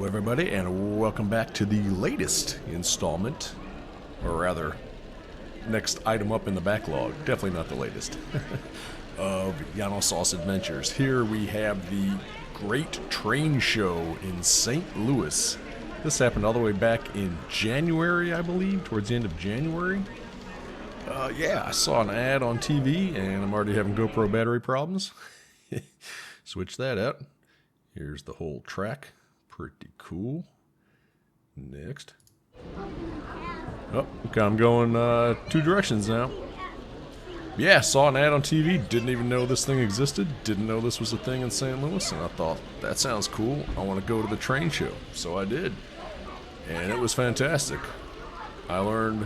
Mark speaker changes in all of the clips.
Speaker 1: everybody, and welcome back to the latest installment, or rather, next item up in the backlog, definitely not the latest, of Janos's Adventures. Here we have the Great Train Show in St. Louis. This happened all the way back in January, I believe, towards the end of January. Yeah, I saw an ad on TV, and I'm already having GoPro battery problems. Switch that out. Here's the whole track. Pretty cool. Next. Oh, okay, I'm going two directions now. Yeah, saw an ad on TV. Didn't even know this thing existed. Didn't know this was a thing in St. Louis. And I thought, that sounds cool. I want to go to the train show. So I did. And it was fantastic. I learned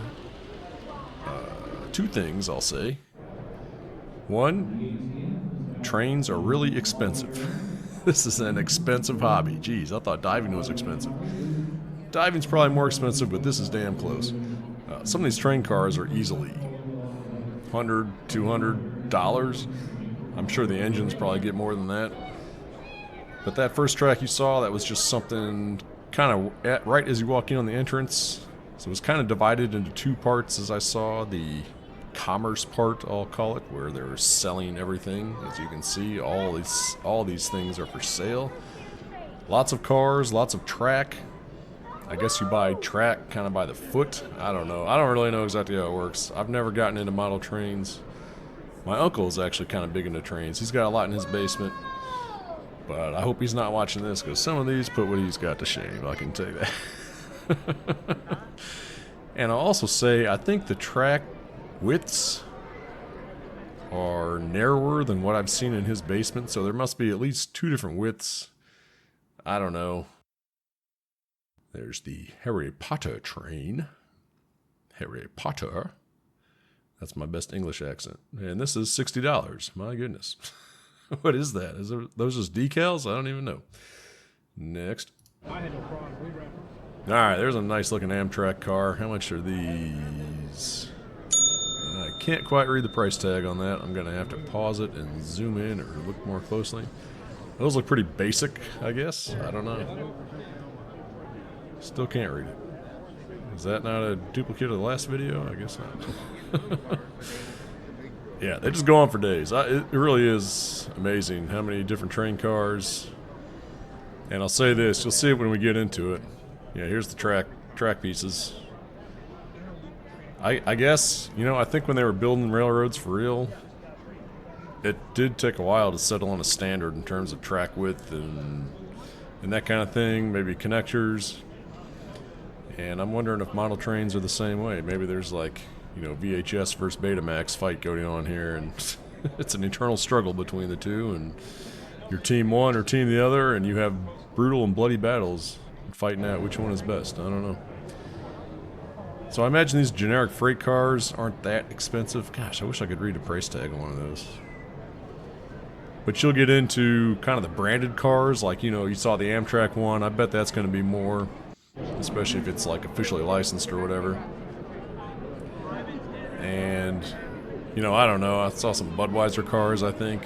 Speaker 1: two things, I'll say. One, trains are really expensive. This is an expensive hobby. Jeez, I thought diving was expensive. Diving's probably more expensive, but this is damn close. Some of these train cars are easily $100, $200. I'm sure the engines probably get more than that. But that first track you saw, that was just something kind of right as you walk in on the entrance. So it was kind of divided into two parts, as I saw. The commerce part, I'll call it, where they're selling everything. As you can see, all these things are for sale. Lots of cars, lots of track. I guess you buy track kind of by the foot. I don't know. I don't really know exactly how it works. I've never gotten into model trains. My uncle is actually kind of big into trains. He's got a lot in his basement. But I hope he's not watching this, because some of these put what he's got to shame, I can tell you that. And I'll also say, I think the track widths are narrower than what I've seen in his basement, so there must be at least two different widths. I don't know. There's the Harry Potter train. Harry Potter. That's my best English accent. And this is $60. My goodness. What is that? Is those just decals? I don't even know. Next. I had no problem. Alright, there's a nice looking Amtrak car. How much are these? I can't quite read the price tag on that. I'm going to have to pause it and zoom in or look more closely. Those look pretty basic, I guess. I don't know. Still can't read it. Is that not a duplicate of the last video? I guess not. Yeah, they just go on for days. It really is amazing how many different train cars. And I'll say this, you'll see it when we get into it. Yeah, here's the track pieces. I guess, you know, I think when they were building railroads for real, it did take a while to settle on a standard in terms of track width and that kind of thing, maybe connectors. And I'm wondering if model trains are the same way. Maybe there's like, you know, VHS versus Betamax fight going on here, and it's an eternal struggle between the two, and you're team one or team the other, and you have brutal and bloody battles fighting out which one is best. I don't know. So I imagine these generic freight cars aren't that expensive. Gosh, I wish I could read a price tag on one of those. But you'll get into kind of the branded cars, like, you know, you saw the Amtrak one. I bet that's going to be more, especially if it's like officially licensed or whatever. And, you know, I don't know. I saw some Budweiser cars, I think.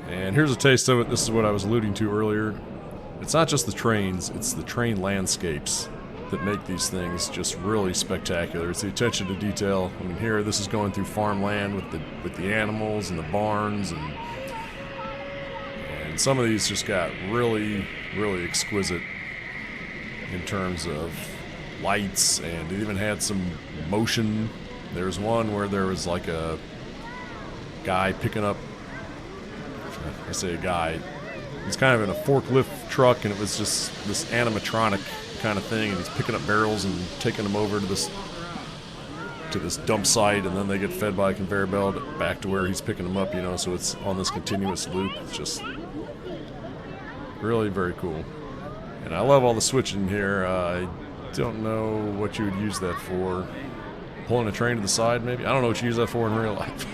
Speaker 1: And here's a taste of it. This is what I was alluding to earlier. It's not just the trains, it's the train landscapes that make these things just really spectacular. It's the attention to detail. I mean, here, this is going through farmland with the animals and the barns, and some of these just got really, really exquisite in terms of lights, and it even had some motion. There's one where there was like a guy picking up, I say a guy, he's kind of in a forklift truck, and it was just this animatronic kind of thing, and he's picking up barrels and taking them over to this dump site, and then they get fed by a conveyor belt back to where he's picking them up, you know, so it's on this continuous loop. It's just really very cool. And I love all the switching here. I don't know what you would use that for. Pulling a train to the side, maybe? I don't know what you use that for in real life.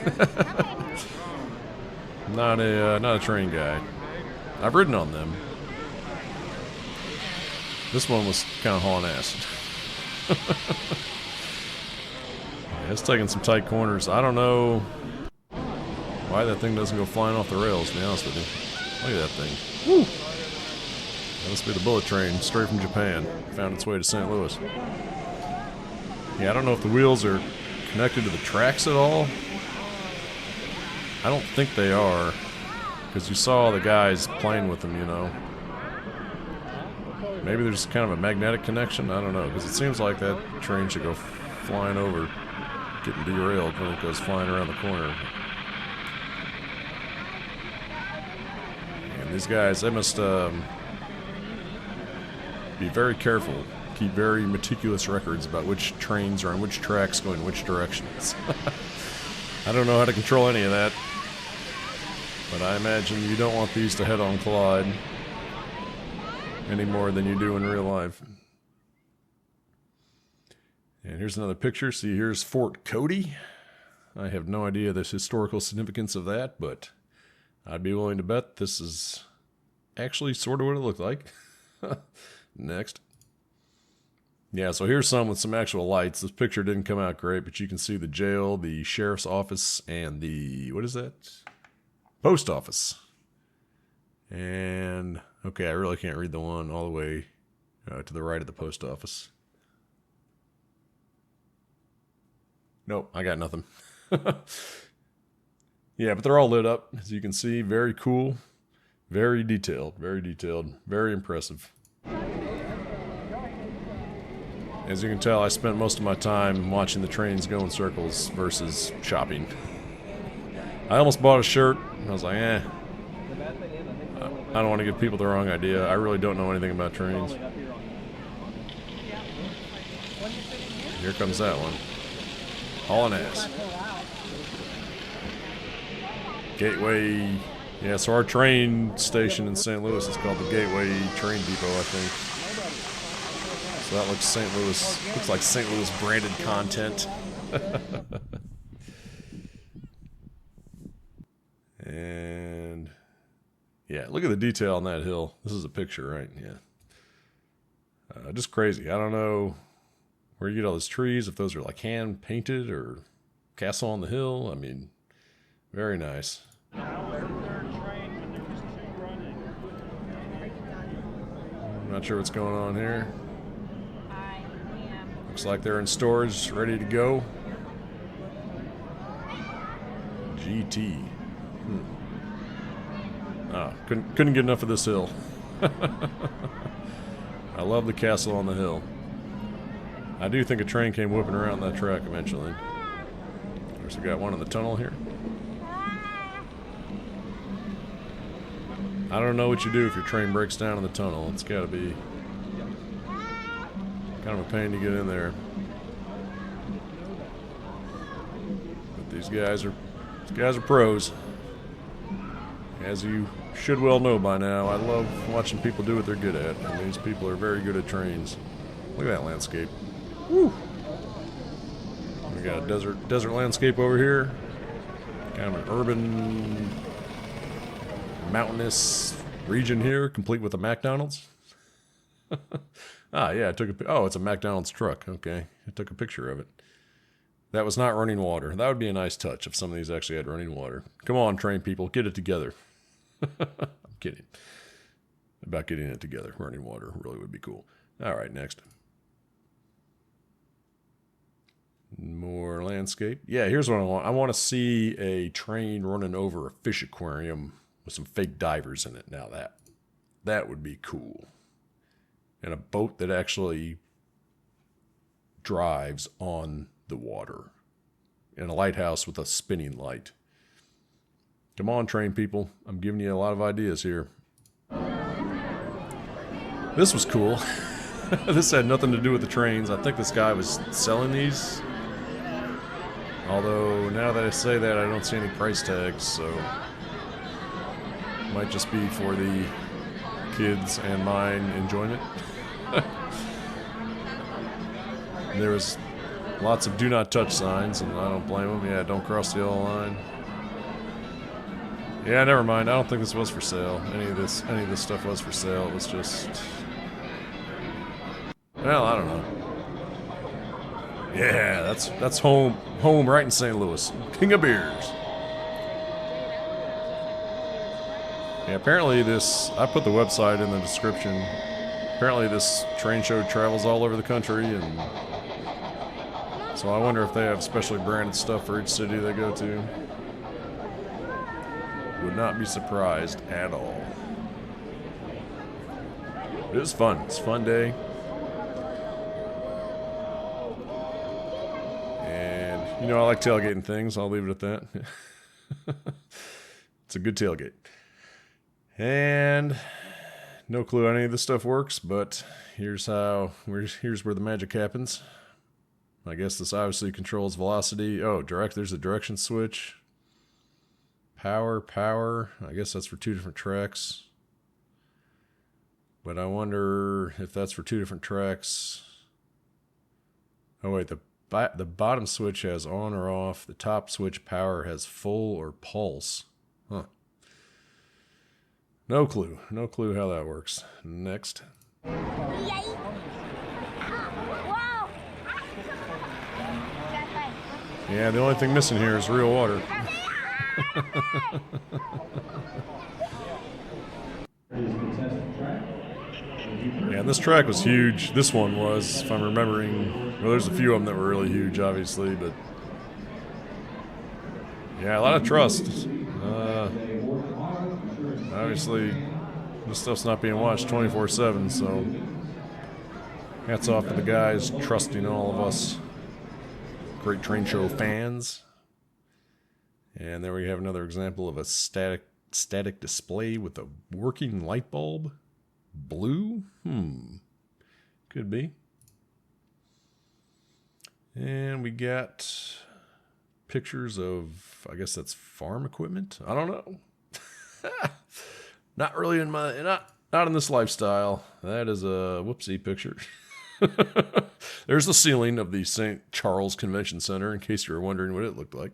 Speaker 1: Not a train guy. I've ridden on them. This one was kind of hauling ass. Yeah, it's taking some tight corners. I don't know why that thing doesn't go flying off the rails, to be honest with you. Look at that thing. Woo! That must be the bullet train straight from Japan. Found its way to St. Louis. Yeah, I don't know if the wheels are connected to the tracks at all. I don't think they are. Because you saw the guys playing with them, you know. Maybe there's kind of a magnetic connection. I don't know. Because it seems like that train should go flying over, getting derailed when it goes flying around the corner. And these guys, they must be very careful. Keep very meticulous records about which trains are on which tracks going which directions. I don't know how to control any of that. But I imagine you don't want these to head-on collide any more than you do in real life. And here's another picture. See, here's Fort Cody. I have no idea the historical significance of that, but I'd be willing to bet this is actually sort of what it looked like. Next. Yeah, so here's some with some actual lights. This picture didn't come out great, but you can see the jail, the sheriff's office, and the, what is that? Post office. And, okay, I really can't read the one all the way to the right of the post office. Nope, I got nothing. Yeah, but they're all lit up, as you can see. Very cool. Very detailed. Very detailed. Very impressive. As you can tell, I spent most of my time watching the trains go in circles versus shopping. I almost bought a shirt, and I was like, I don't want to give people the wrong idea. I really don't know anything about trains. Here comes that one. Hauling ass. Gateway. Yeah, so our train station in St. Louis is called the Gateway Train Depot, I think. So that looks St. Louis, looks like St. Louis branded content. And yeah, look at the detail on that hill. This is a picture, right? Yeah. Just crazy. I don't know where you get all those trees, if those are like hand painted or castle on the hill. I mean, very nice. I'm not sure what's going on here. Looks like they're in storage, ready to go. GT. Couldn't get enough of this hill. I love the castle on the hill. I do think a train came whipping around that track eventually. Of course, we got one in the tunnel here. I don't know what you do if your train breaks down in the tunnel. It's got to be kind of a pain to get in there. But these guys are pros. As you should well know by now, I love watching people do what they're good at. And these people are very good at trains. Look at that landscape. Woo! We got a desert landscape over here. Kind of an urban, mountainous region here, complete with a McDonald's. Yeah, it's a McDonald's truck. Okay, I took a picture of it. That was not running water. That would be a nice touch if some of these actually had running water. Come on, train people, get it together. I'm kidding. About getting it together. Running water really would be cool. All right, next. More landscape. Yeah, here's what I want. I want to see a train running over a fish aquarium with some fake divers in it. Now that would be cool. And a boat that actually drives on the water. And a lighthouse with a spinning light. Come on, train people. I'm giving you a lot of ideas here. This was cool. This had nothing to do with the trains. I think this guy was selling these. Although, now that I say that, I don't see any price tags, so... Might just be for the kids and mine enjoyment. There was lots of do not touch signs, and I don't blame them. Yeah, don't cross the yellow line. Yeah, never mind. I don't think this was for sale. Any of this stuff was for sale. It was just... Well, I don't know. Yeah, that's home right in St. Louis. King of beers. Yeah, apparently this, I put the website in the description. Apparently this train show travels all over the country, and so I wonder if they have specially branded stuff for each city they go to. Would not be surprised at all. It was fun. It's a fun day. And, you know, I like tailgating things. I'll leave it at that. It's a good tailgate. And no clue how any of this stuff works, but here's where the magic happens. I guess this obviously controls velocity. Oh, there's a direction switch. Power. I guess that's for two different tracks. But I wonder if that's for two different tracks. Oh wait, the bottom switch has on or off. The top switch, power, has full or pulse. Huh. No clue how that works. Next. Yeah, the only thing missing here is real water. Yeah, this track was huge. This one was, if I'm remembering. Well, there's a few of them that were really huge, obviously, but yeah, a lot of trust. Obviously, this stuff's not being watched 24/7, so hats off to the guys trusting all of us great train show fans. And there we have another example of a static display with a working light bulb. Blue? Could be. And we got pictures of, I guess that's farm equipment. I don't know. Not really in my, not in this lifestyle. That is a whoopsie picture. There's the ceiling of the St. Charles Convention Center, in case you were wondering what it looked like.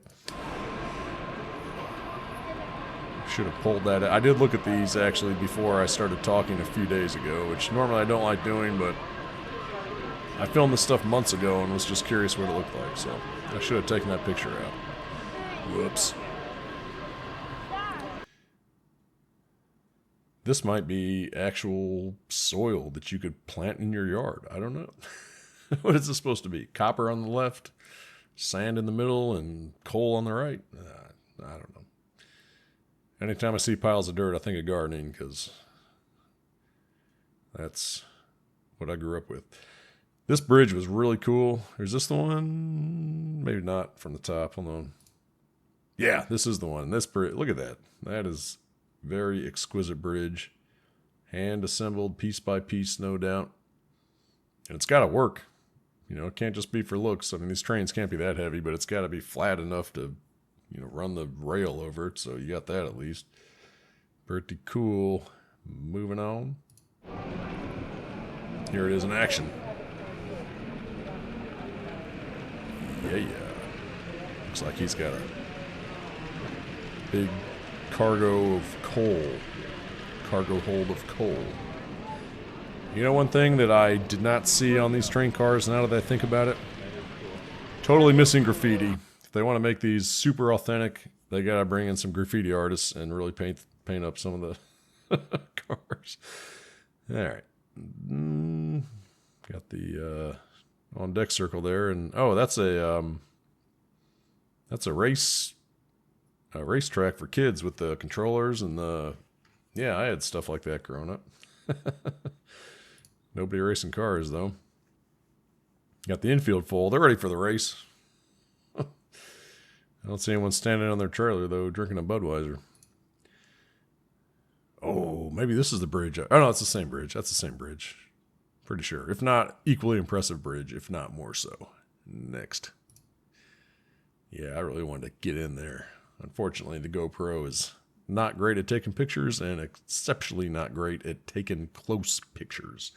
Speaker 1: Should have pulled that out. I did look at these actually before I started talking a few days ago, which normally I don't like doing, but I filmed this stuff months ago and was just curious what it looked like, so I should have taken that picture out. Whoops. This might be actual soil that you could plant in your yard. I don't know. What is this supposed to be? Copper on the left, sand in the middle, and coal on the right? I don't know. Anytime I see piles of dirt, I think of gardening, because that's what I grew up with. This bridge was really cool. Is this the one? Maybe not from the top. Hold on. Yeah, this is the one. This bridge. Look at that. That is very exquisite bridge. Hand assembled piece by piece, no doubt. And it's got to work. You know, it can't just be for looks. I mean, these trains can't be that heavy, but it's got to be flat enough to, you know, run the rail over it. So you got that at least. Pretty cool. Moving on. Here it is in action. Yeah. Looks like he's got a big cargo of coal. Cargo hold of coal. You know one thing that I did not see on these train cars, now that I think about it? Totally missing graffiti. If they want to make these super authentic, they gotta bring in some graffiti artists and really paint up some of the cars. Alright. Got the on deck circle there, and oh, that's a racetrack for kids with the controllers and the, yeah, I had stuff like that growing up. Nobody racing cars though. Got the infield full. They're ready for the race. I don't see anyone standing on their trailer though, drinking a Budweiser. Oh, maybe this is the bridge. Oh no, it's the same bridge. That's the same bridge. Pretty sure. If not, equally impressive bridge, if not more so. Next. Yeah, I really wanted to get in there. Unfortunately, the GoPro is not great at taking pictures and exceptionally not great at taking close pictures.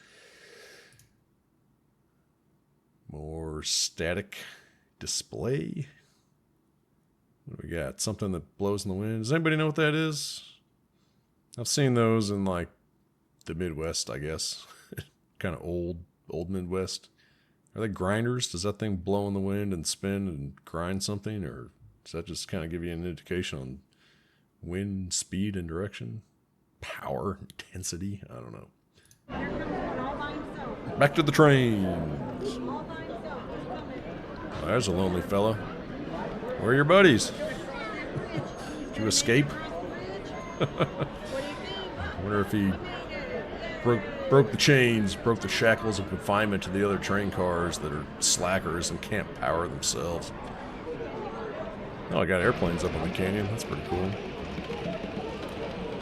Speaker 1: More static display. What do we got? Something that blows in the wind. Does anybody know what that is? I've seen those in like the Midwest, I guess. Kind of old Midwest. Are they grinders? Does that thing blow in the wind and spin and grind something? Or does that just kind of give you an indication on wind, speed, and direction? power, intensity. I don't know. Back to the trains. Oh, there's a lonely fella. Where are your buddies? Did you escape? I wonder if he broke the chains, broke the shackles of confinement to the other train cars that are slackers and can't power themselves. Oh, I got airplanes up in the canyon. That's pretty cool.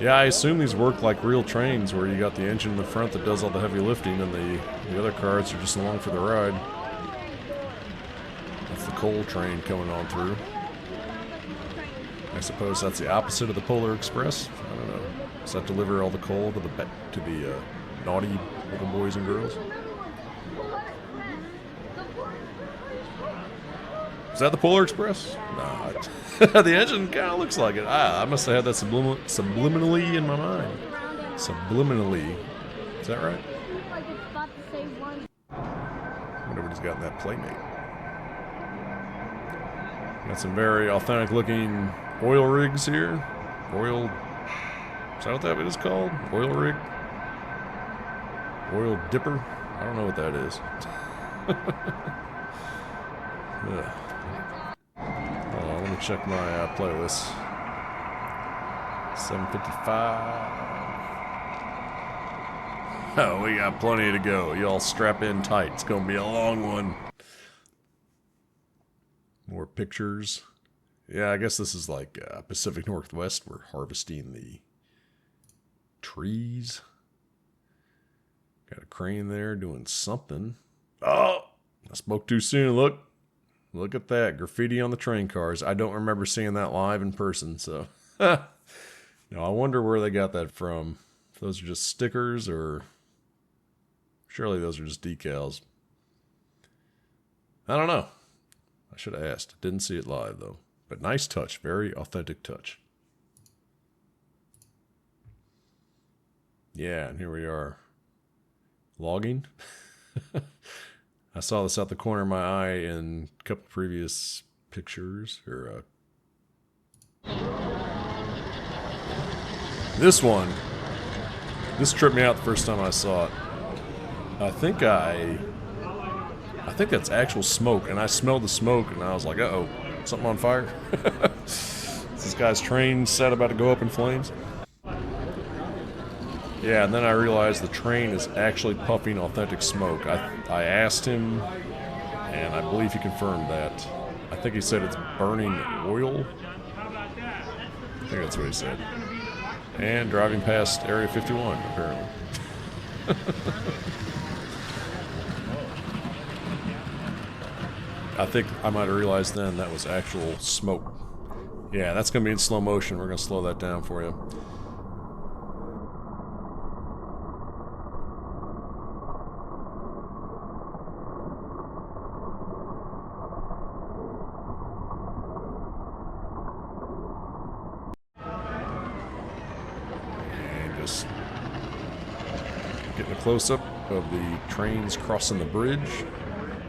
Speaker 1: Yeah, I assume these work like real trains where you got the engine in the front that does all the heavy lifting and the other cars are just along for the ride. That's the coal train coming on through. I suppose that's the opposite of the Polar Express. I don't know. Does that deliver all the coal to the naughty little boys and girls? Is that the Polar Express? Nah. The engine kind of looks like it. I must have had that subliminally in my mind. Subliminally. Is that right? Wonder what he's got in that Playmate. Got some very authentic looking oil rigs here. Oil... Is that what that is called? Oil rig? Oil dipper? I don't know what that is. Yeah. Let me check my playlist. 7:55. Oh, we got plenty to go. Y'all strap in tight. It's gonna be a long one. More pictures. Yeah, I guess this is like Pacific Northwest. We're harvesting the trees. Got a crane there doing something. Oh, I spoke too soon. Look at that. Graffiti on the train cars. I don't remember seeing that live in person, so. No, I wonder where they got that from. If those are just stickers, or... Surely those are just decals. I don't know. I should have asked. Didn't see it live, though. But nice touch. Very authentic touch. Yeah, and here we are. Logging. I saw this out the corner of my eye in a couple previous pictures. Or this one. This tripped me out the first time I saw it. I think that's actual smoke, and I smelled the smoke, and I was like, uh-oh, something on fire? Is this guy's train set about to go up in flames? Yeah, and then I realized the train is actually puffing authentic smoke. I asked him, and I believe he confirmed that. I think he said it's burning oil. I think that's what he said. And driving past Area 51, apparently. I think I might have realized then that was actual smoke. Yeah, that's going to be in slow motion. We're going to slow that down for you. And just getting a close-up of the trains crossing the bridge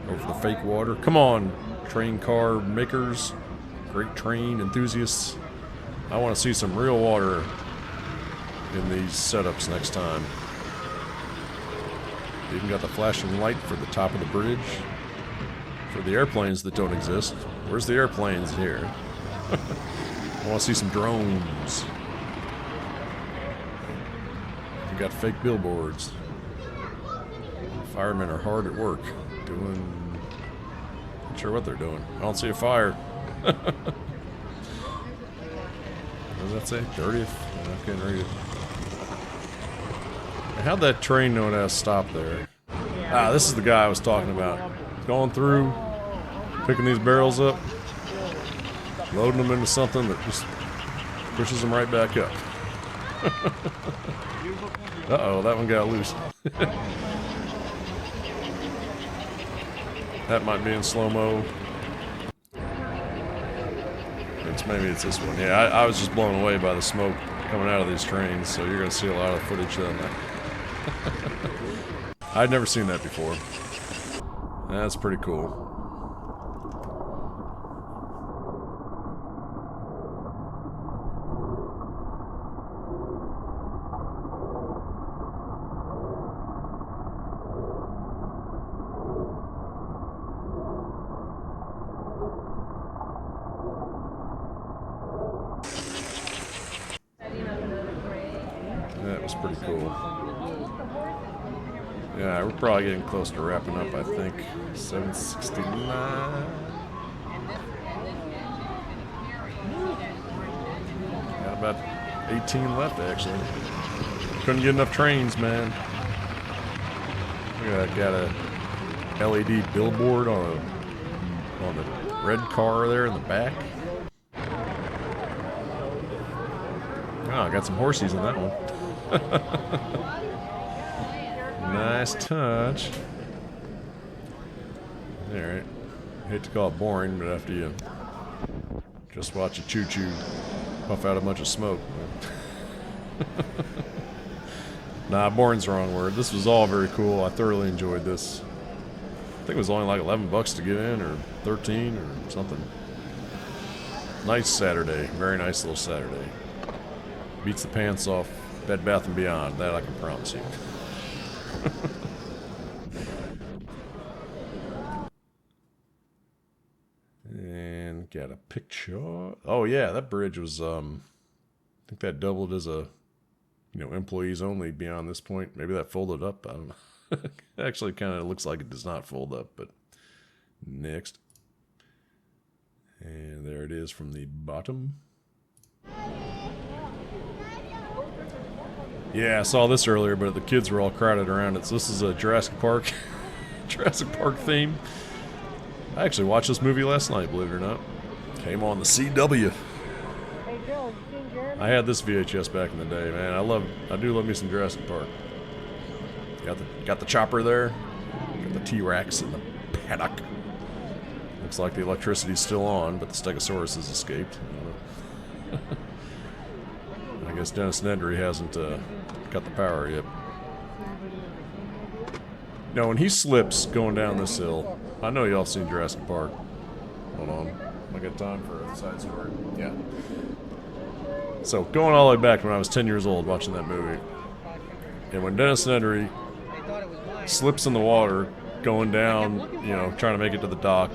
Speaker 1: over the fake water. Come on, train car makers, great train enthusiasts. I want to see some real water in these setups next time. They even got the flashing light for the top of the bridge. For the airplanes that don't exist. Where's the airplanes here? I want to see some drones. You got fake billboards. Firemen are hard at work doing... Not sure what they're doing. I don't see a fire. What does that say? 30th? I can't read it. How'd that train know to stop there? Ah, this is the guy I was talking about. Going through, picking these barrels up, loading them into something that just pushes them right back up. Uh-oh, that one got loose. That might be in slow-mo. Maybe it's this one. Yeah, I was just blown away by the smoke coming out of these trains, so you're going to see a lot of footage of that. I'd never seen that before. That's pretty cool. That was pretty cool. Yeah, we're probably getting close to wrapping up, I think. 769. Got about 18 left, actually. Couldn't get enough trains, man. Got a LED billboard on the red car there in the back. Oh, I got some horsies in that one. Nice touch. Alright. Hate to call it boring, but after you just watch a choo-choo puff out a bunch of smoke. Nah, boring's the wrong word. This was all very cool. I thoroughly enjoyed this. I think it was only like $11 to get in, or 13 or something. Nice Saturday. Very nice little Saturday. Beats the pants off Bed Bath & Beyond. That I can promise you. And got a picture. Oh yeah, that bridge was I think that doubled as a employees only beyond this point. Maybe that folded up. I don't know. Actually kind of looks like it does not fold up, but next. And there it is from the bottom. Yeah, I saw this earlier, but the kids were all crowded around it. So this is a Jurassic Park theme. I actually watched this movie last night, believe it or not. Came on the CW.
Speaker 2: Hey Joe, you seen Jeremy?
Speaker 1: I had this VHS back in the day, man. I do love me some Jurassic Park. Got the chopper there. Got the T-Rex in the paddock. Looks like the electricity's still on, but the Stegosaurus has escaped. I guess Dennis Nedry hasn't got the power yet. Now, when he slips going down this hill, I know y'all seen Jurassic Park. Hold on. I got time for a side story. Yeah. So, going all the way back to when I was 10 years old watching that movie. And when Dennis Nedry slips in the water going down, trying to make it to the dock,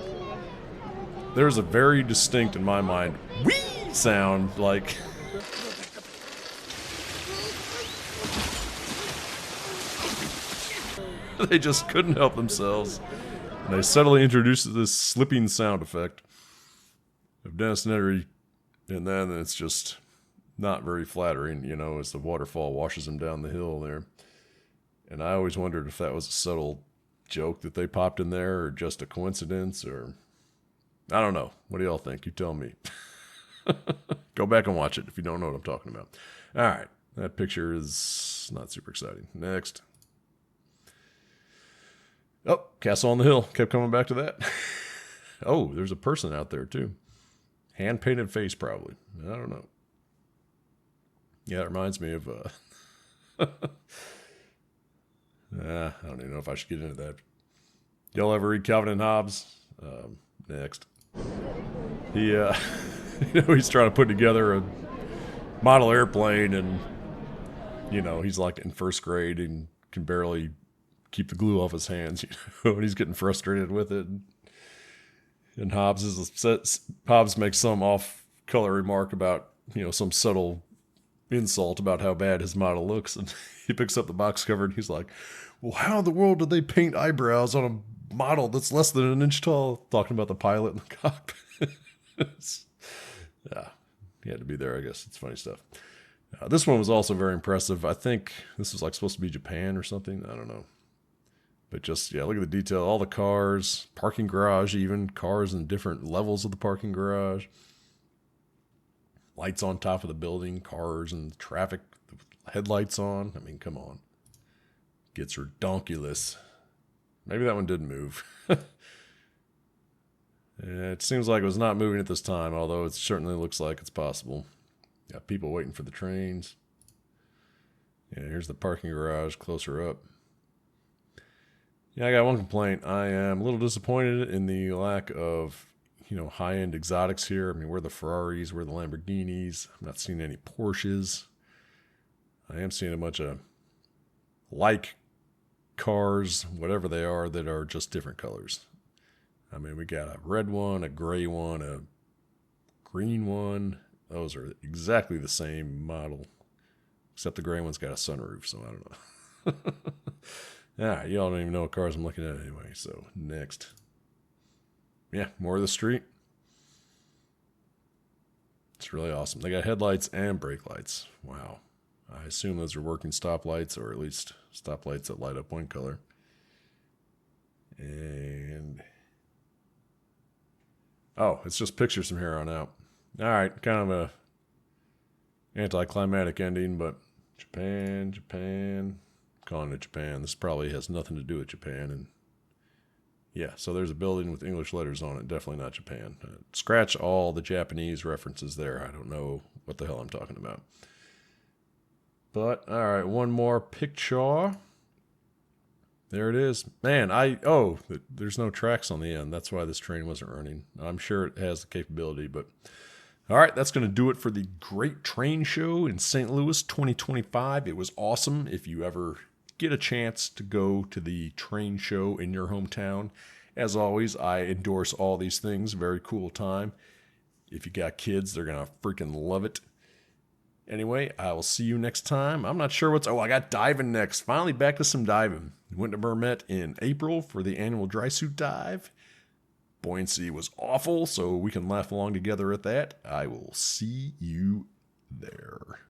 Speaker 1: there's a very distinct, in my mind, whee sound, like... They just couldn't help themselves. And they subtly introduced this slipping sound effect of Dennis Nedry, and then it's just not very flattering, as the waterfall washes him down the hill there. And I always wondered if that was a subtle joke that they popped in there, or just a coincidence, or... I don't know. What do y'all think? You tell me. Go back and watch it if you don't know what I'm talking about. Alright, that picture is not super exciting. Next. Oh, Castle on the Hill. Kept coming back to that. Oh, there's a person out there, too. Hand-painted face, probably. I don't know. Yeah, it reminds me of... I don't even know if I should get into that. Y'all ever read Calvin and Hobbes? Next. He, he's trying to put together a model airplane, and, he's like in first grade and can barely keep the glue off his hands, and he's getting frustrated with it. And Hobbes makes some off-color remark about, some subtle insult about how bad his model looks, and he picks up the box cover and he's like, well, how in the world did they paint eyebrows on a model that's less than an inch tall? Talking about the pilot in the cockpit. Yeah, he had to be there, I guess. It's funny stuff. This one was also very impressive. I think this was like supposed to be Japan or something. I don't know. But just, yeah, look at the detail. All the cars, parking garage even, cars in different levels of the parking garage. Lights on top of the building, cars and traffic, headlights on. I mean, come on. Gets redonkulous. Maybe that one did move. It seems like it was not moving at this time, although it certainly looks like it's possible. Got people waiting for the trains. Yeah, here's the parking garage closer up. Yeah, I got one complaint. I am a little disappointed in the lack of, high-end exotics here. I mean, where are the Ferraris, where are the Lamborghinis? I'm not seeing any Porsches. I am seeing a bunch of like cars, whatever they are, that are just different colors. I mean, we got a red one, a gray one, a green one. Those are exactly the same model. Except the gray one's got a sunroof, so I don't know. Yeah, y'all don't even know what cars I'm looking at anyway, so next. Yeah, more of the street. It's really awesome. They got headlights and brake lights. Wow. I assume those are working stoplights, or at least stoplights that light up one color. And oh, it's just pictures from here on out. All right, kind of a anticlimactic ending, but Japan. I'm calling it Japan. This probably has nothing to do with Japan. And yeah, so there's a building with English letters on it. Definitely not Japan. Scratch all the Japanese references there. I don't know what the hell I'm talking about. But all right, one more picture. There it is. Man, there's no tracks on the end. That's why this train wasn't running. I'm sure it has the capability, but all right, that's going to do it for the Great Train Show in St. Louis 2025. It was awesome. If you ever get a chance to go to the train show in your hometown, as always, I endorse all these things. Very cool time. If you got kids, they're going to freaking love it. Anyway, I will see you next time. I'm not sure I got diving next. Finally back to some diving. Went to Mermet in April for the annual dry suit dive. Buoyancy was awful, so we can laugh along together at that. I will see you there.